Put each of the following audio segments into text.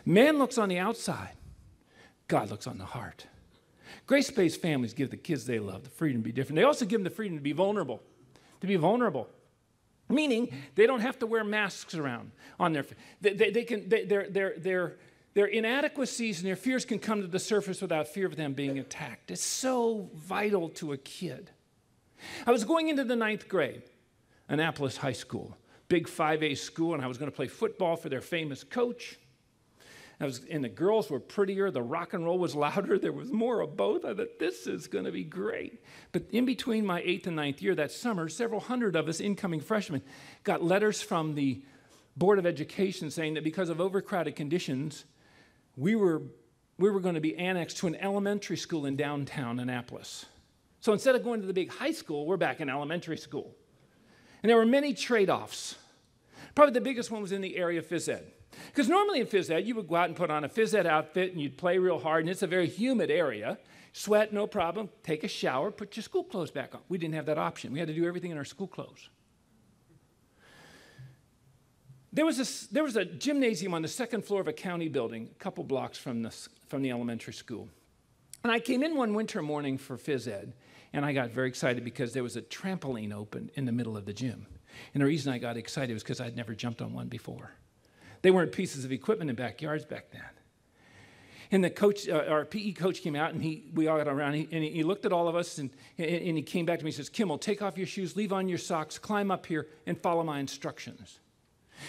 Man looks on the outside. God looks on the heart. Grace-based families give the kids they love the freedom to be different. They also give them the freedom to be vulnerable. To be vulnerable. Meaning they don't have to wear masks around on their their inadequacies and their fears can come to the surface without fear of them being attacked. It's so vital to a kid. I was going into the 9th grade, Annapolis High School, big 5A school, and I was going to play football for their famous coach. And the girls were prettier, the rock and roll was louder, there was more of both. I thought, this is going to be great. But in between my 8th and 9th year that summer, several hundred of us incoming freshmen got letters from the Board of Education saying that because of overcrowded conditions, we were going to be annexed to an elementary school in downtown Annapolis. So instead of going to the big high school, we're back in elementary school. And there were many trade-offs. Probably the biggest one was in the area of phys ed. Because normally in phys ed, you would go out and put on a phys ed outfit and you'd play real hard, and it's a very humid area. Sweat, no problem. Take a shower, put your school clothes back on. We didn't have that option. We had to do everything in our school clothes. There was a gymnasium on the 2nd floor of a county building, a couple blocks from the elementary school. And I came in one winter morning for phys ed, and I got very excited because there was a trampoline open in the middle of the gym. And the reason I got excited was because I'd never jumped on one before. They weren't pieces of equipment in backyards back then. And the coach, our PE coach came out, and we all got around, and he looked at all of us, and he came back to me and says, Kimmel, take off your shoes, leave on your socks, climb up here, and follow my instructions.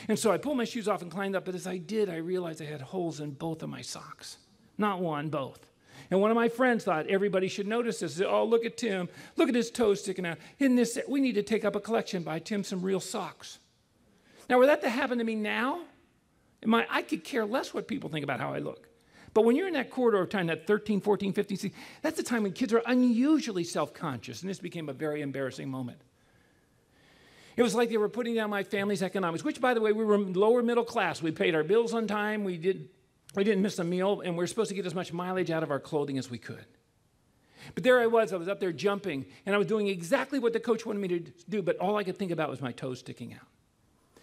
And so I pulled my shoes off and climbed up, but as I did, I realized I had holes in both of my socks. Not one, both. And one of my friends thought everybody should notice this. Said, oh, look at Tim. Look at his toes sticking out. Isn't this, we need to take up a collection, buy Tim some real socks. Now, were that to happen to me now, I could care less what people think about how I look. But when you're in that corridor of time, that 13, 14, 15, 16, that's the time when kids are unusually self-conscious, and this became a very embarrassing moment. It was like they were putting down my family's economics, which, by the way, we were lower middle class. We paid our bills on time. We didn't miss a meal, and we were supposed to get as much mileage out of our clothing as we could. But there I was up there jumping, and I was doing exactly what the coach wanted me to do, but all I could think about was my toes sticking out.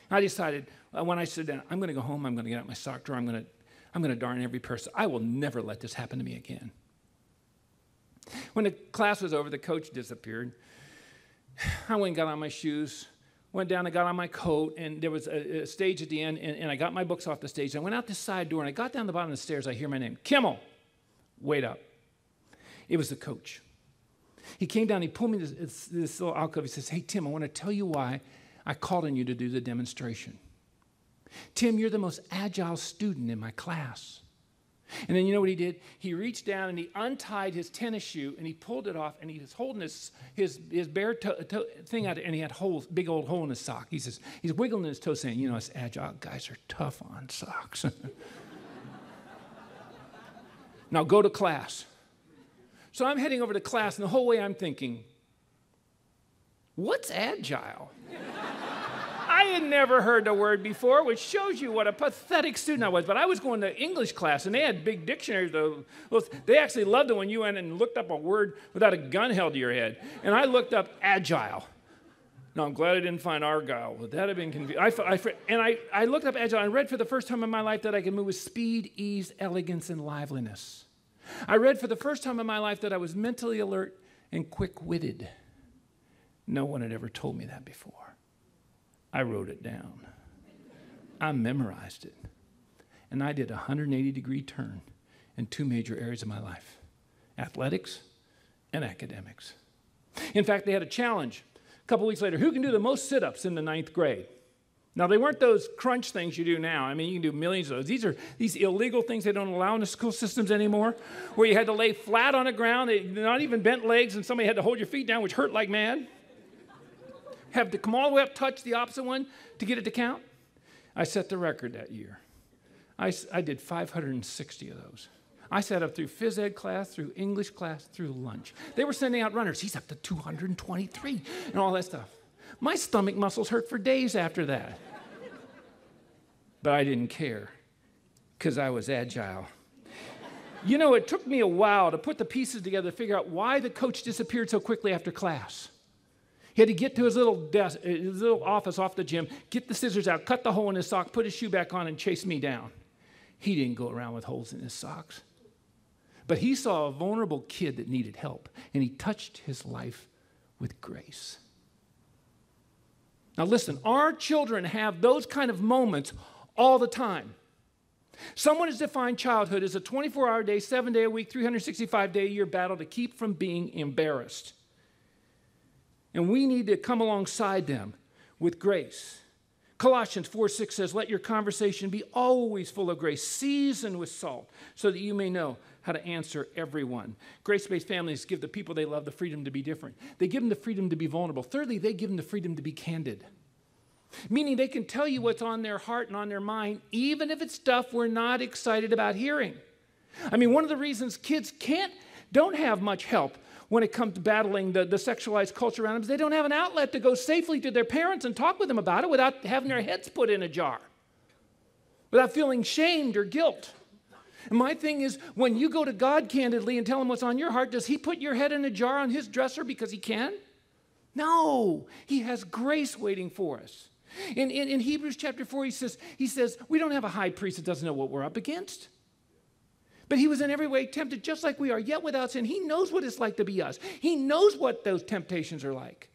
I decided, when I sit down, I'm going to go home, I'm going to get out my sock drawer, I'm going to darn every person. I will never let this happen to me again. When the class was over, the coach disappeared. I went and got on my shoes, went down and got on my coat, and there was a stage at the end, and I got my books off the stage. I went out the side door, and I got down the bottom of the stairs. I hear my name, Kimmel. Wait up. It was the coach. He came down, he pulled me to this little alcove. He says, hey, Tim, I want to tell you why I called on you to do the demonstration. Tim, you're the most agile student in my class. And then you know what he did? He reached down and he untied his tennis shoe and he pulled it off and he was holding his bare thing out and he had holes, big old hole in his sock. He says, he's wiggling his toe saying, you know, us agile guys are tough on socks. Now go to class. So I'm heading over to class and the whole way I'm thinking, what's agile? I had never heard the word before, which shows you what a pathetic student I was. But I was going to English class, and they had big dictionaries. They actually loved it when you went and looked up a word without a gun held to your head. And I looked up agile. Now, I'm glad I didn't find argyle. Would that have been confusing? I looked up agile and read for the first time in my life that I could move with speed, ease, elegance, and liveliness. I read for the first time in my life that I was mentally alert and quick-witted. No one had ever told me that before. I wrote it down. I memorized it. And I did a 180-degree turn in two major areas of my life, athletics and academics. In fact, they had a challenge a couple weeks later. Who can do the most sit-ups in the 9th grade? Now, they weren't those crunch things you do now. I mean, you can do millions of those. These are these illegal things they don't allow in the school systems anymore, where you had to lay flat on the ground, not even bent legs, and somebody had to hold your feet down, which hurt like mad. Have to come all the way up, touch the opposite one to get it to count. I set the record that year. I did 560 of those. I sat up through phys ed class, through English class, through lunch. They were sending out runners. He's up to 223 and all that stuff. My stomach muscles hurt for days after that. But I didn't care because I was agile. You know, it took me a while to put the pieces together to figure out why the coach disappeared so quickly after class. He had to get to his little desk, his little office off the gym, get the scissors out, cut the hole in his sock, put his shoe back on, and chase me down. He didn't go around with holes in his socks. But he saw a vulnerable kid that needed help, and he touched his life with grace. Now listen, our children have those kind of moments all the time. Someone has defined childhood as a 24-hour day, 7-day a week, 365-day-a-year battle to keep from being embarrassed. And we need to come alongside them with grace. Colossians 4:6 says, let your conversation be always full of grace, seasoned with salt, so that you may know how to answer everyone. Grace-based families give the people they love the freedom to be different. They give them the freedom to be vulnerable. Thirdly, they give them the freedom to be candid. Meaning they can tell you what's on their heart and on their mind, even if it's stuff we're not excited about hearing. I mean, one of the reasons kids don't have much help when it comes to battling the sexualized culture around them is they don't have an outlet to go safely to their parents and talk with them about it without having their heads put in a jar, without feeling shamed or guilt. And my thing is, when you go to God candidly and tell him what's on your heart, does he put your head in a jar on his dresser because he can? No, he has grace waiting for us. In Hebrews chapter 4, he says, we don't have a high priest that doesn't know what we're up against. But he was in every way tempted just like we are, yet without sin. He knows what it's like to be us. He knows what those temptations are like.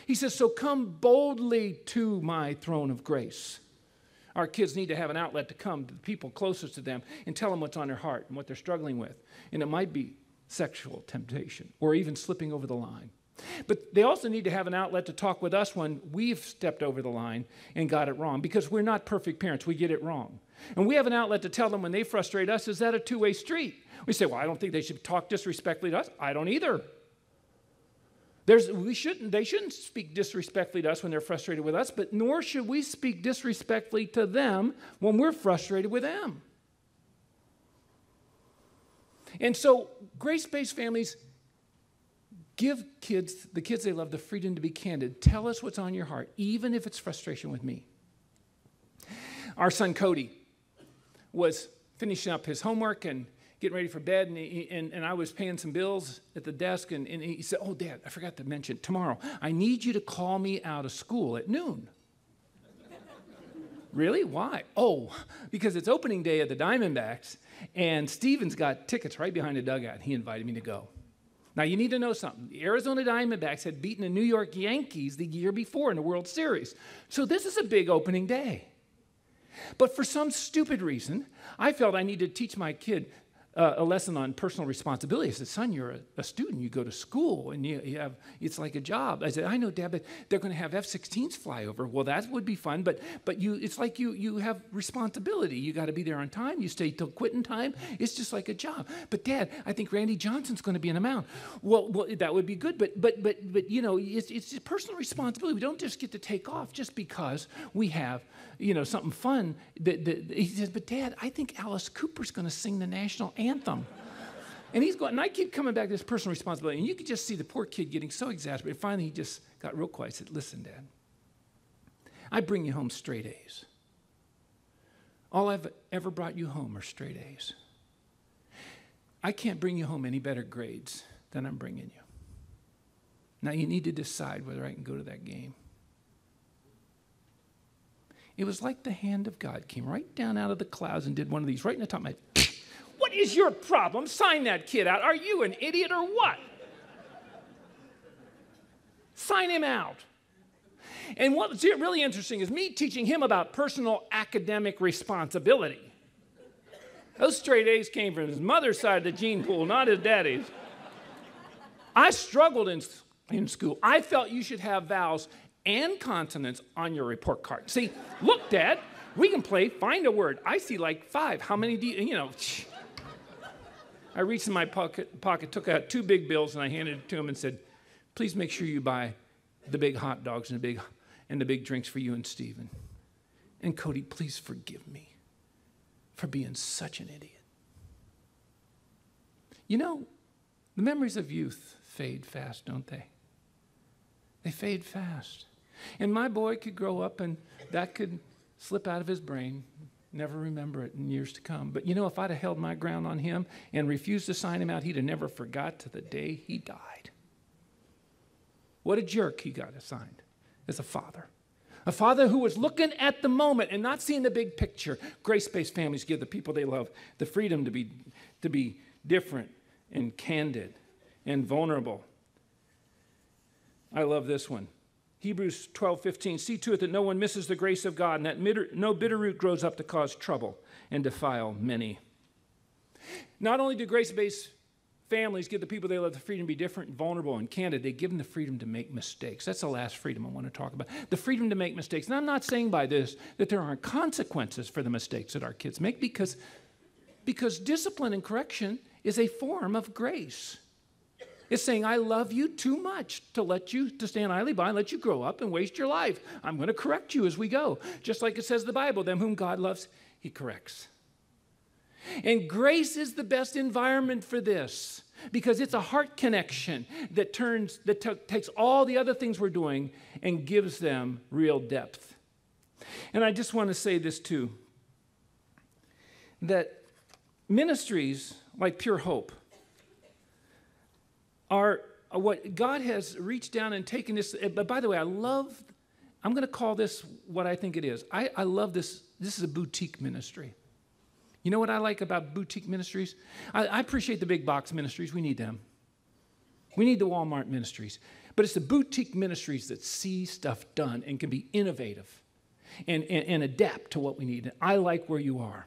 He says, so come boldly to my throne of grace. Our kids need to have an outlet to come to the people closest to them and tell them what's on their heart and what they're struggling with. And it might be sexual temptation or even slipping over the line. But they also need to have an outlet to talk with us when we've stepped over the line and got it wrong, because we're not perfect parents. We get it wrong. And we have an outlet to tell them when they frustrate us. Is that a two-way street? We say, well, I don't think they should talk disrespectfully to us. I don't either. They shouldn't speak disrespectfully to us when they're frustrated with us, but nor should we speak disrespectfully to them when we're frustrated with them. And so grace-based families give the kids they love, the freedom to be candid. Tell us what's on your heart, even if it's frustration with me. Our son Cody was finishing up his homework and getting ready for bed, and I was paying some bills at the desk, and he said, oh, Dad, I forgot to mention, tomorrow, I need you to call me out of school at noon. Really? Why? Oh, because it's opening day at the Diamondbacks, and Steven's got tickets right behind the dugout. He invited me to go. Now, you need to know something. The Arizona Diamondbacks had beaten the New York Yankees the year before in the World Series. So this is a big opening day. But for some stupid reason, I felt I needed to teach my kid a lesson on personal responsibility. I said, son, you're a student. You go to school, and you have, it's like a job. I said, I know, Dad, but they're going to have F-16s fly over. Well, that would be fun, but it's like you have responsibility. You got to be there on time. You stay till quitting time. It's just like a job. But, Dad, I think Randy Johnson's going to be in a mound. Well, that would be good, but you know, it's personal responsibility. We don't just get to take off just because we have, you know, something fun. He says, but, Dad, I think Alice Cooper's going to sing the national anthem. And he's going, and I keep coming back to this personal responsibility. And you could just see the poor kid getting so exasperated. Finally, he just got real quiet. He said, listen, Dad, I bring you home straight A's. All I've ever brought you home are straight A's. I can't bring you home any better grades than I'm bringing you. Now you need to decide whether I can go to that game. It was like the hand of God came right down out of the clouds and did one of these right in the top of my head. What is your problem? Sign that kid out. Are you an idiot or what? Sign him out. And what's really interesting is me teaching him about personal academic responsibility. Those straight A's came from his mother's side of the gene pool, not his daddy's. I struggled in school. I felt you should have vowels and consonants on your report card. See, look, Dad, we can play find a word. I see like 5. How many do you know? I reached in my pocket, took out 2 big bills, and I handed it to him and said, please make sure you buy the big hot dogs and the big drinks for you and Stephen. And Cody, please forgive me for being such an idiot. You know, the memories of youth fade fast, don't they? They fade fast. And my boy could grow up and that could slip out of his brain, never remember it in years to come. But you know, if I'd have held my ground on him and refused to sign him out, he'd have never forgot to the day he died. What a jerk he got assigned as a father. A father who was looking at the moment and not seeing the big picture. Grace-based families give the people they love the freedom to be different and candid and vulnerable. I love this one. Hebrews 12:15, see to it that no one misses the grace of God and that no bitter root grows up to cause trouble and defile many. Not only do grace-based families give the people they love the freedom to be different and vulnerable and candid, they give them the freedom to make mistakes. That's the last freedom I want to talk about. The freedom to make mistakes. And I'm not saying by this that there aren't consequences for the mistakes that our kids make because discipline and correction is a form of grace. It's saying, I love you too much to stand idly by and let you grow up and waste your life. I'm going to correct you as we go. Just like it says in the Bible, them whom God loves, he corrects. And grace is the best environment for this because it's a heart connection that takes all the other things we're doing and gives them real depth. And I just want to say this too, that ministries like pureHOPE are what God has reached down and taken this. But by the way, I'm going to call this what I think it is. I love this. This is a boutique ministry. You know what I like about boutique ministries? I appreciate the big box ministries. We need them. We need the Walmart ministries. But it's the boutique ministries that see stuff done and can be innovative and adapt to what we need. I like where you are.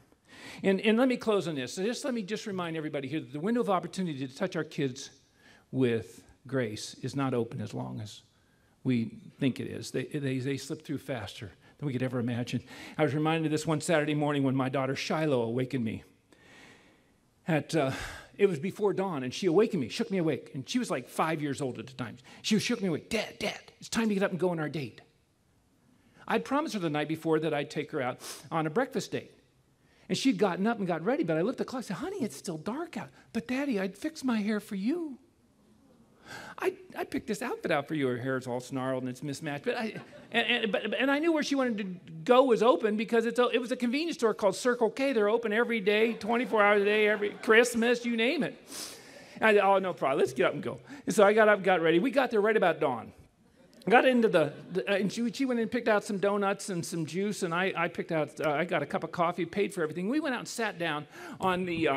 And let me close on this. So let me remind everybody here that the window of opportunity to touch our kids with grace is not open as long as we think it is. They slip through faster than we could ever imagine. I was reminded of this one Saturday morning when my daughter Shiloh awakened me. It was before dawn, and she awakened me, shook me awake. And she was like 5 years old at the time. She shook me awake. Dad, it's time to get up and go on our date. I'd promised her the night before that I'd take her out on a breakfast date. And she'd gotten up and got ready, but I looked at the clock and said, honey, it's still dark out. But Daddy, I'd fix my hair for you. I picked this outfit out for you. Her hair's all snarled and it's mismatched. But I knew where she wanted to go was open because it was a convenience store called Circle K. They're open every day, 24 hours a day, every Christmas, you name it. I said, oh, no problem. Let's get up and go. And so I got up and got ready. We got there right about dawn. Got into and she went in and picked out some donuts and some juice, and I got a cup of coffee, paid for everything. We went out and sat down on the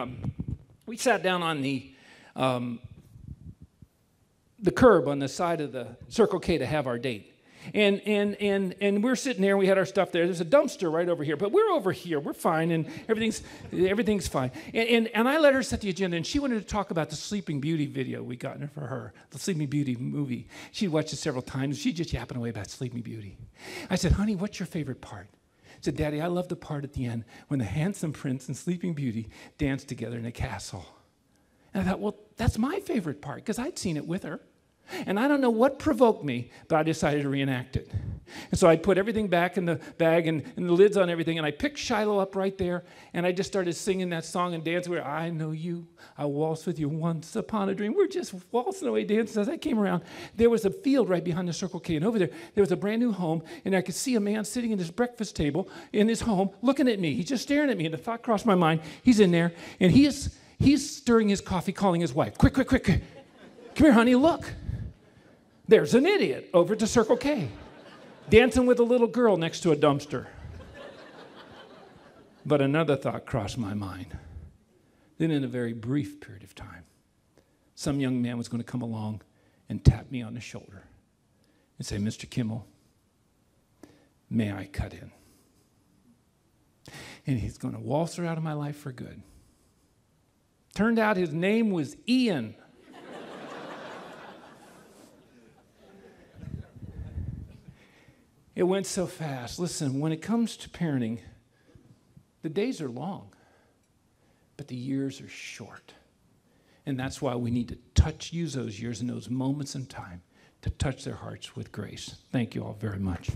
curb on the side of the Circle K to have our date. And we're sitting there, and we had our stuff there. There's a dumpster right over here, but we're over here. We're fine, and everything's fine. And I let her set the agenda, and she wanted to talk about the Sleeping Beauty video we got for her, the Sleeping Beauty movie. She'd watched it several times. She'd just yapping away about Sleeping Beauty. I said, honey, what's your favorite part? She said, Daddy, I love the part at the end when the handsome prince and Sleeping Beauty dance together in a castle. And I thought, well, that's my favorite part, because I'd seen it with her. And I don't know what provoked me, but I decided to reenact it. And so I put everything back in the bag and the lids on everything, and I picked Shiloh up right there, and I just started singing that song and dancing where I know you, I waltzed with you once upon a dream. We're just waltzing away dancing. As I came around, there was a field right behind the Circle K, and over there was a brand new home, and I could see a man sitting at his breakfast table in his home looking at me. He's just staring at me, and the thought crossed my mind, he's in there, and he's stirring his coffee, calling his wife, quick. Come here, honey, look. There's an idiot over at the Circle K, dancing with a little girl next to a dumpster. But another thought crossed my mind. Then in a very brief period of time, some young man was going to come along and tap me on the shoulder and say, Mr. Kimmel, may I cut in? And he's going to waltz her out of my life for good. Turned out his name was Ian. It went so fast. Listen, when it comes to parenting, the days are long, but the years are short. And that's why we need to use those years and those moments in time to touch their hearts with grace. Thank you all very much.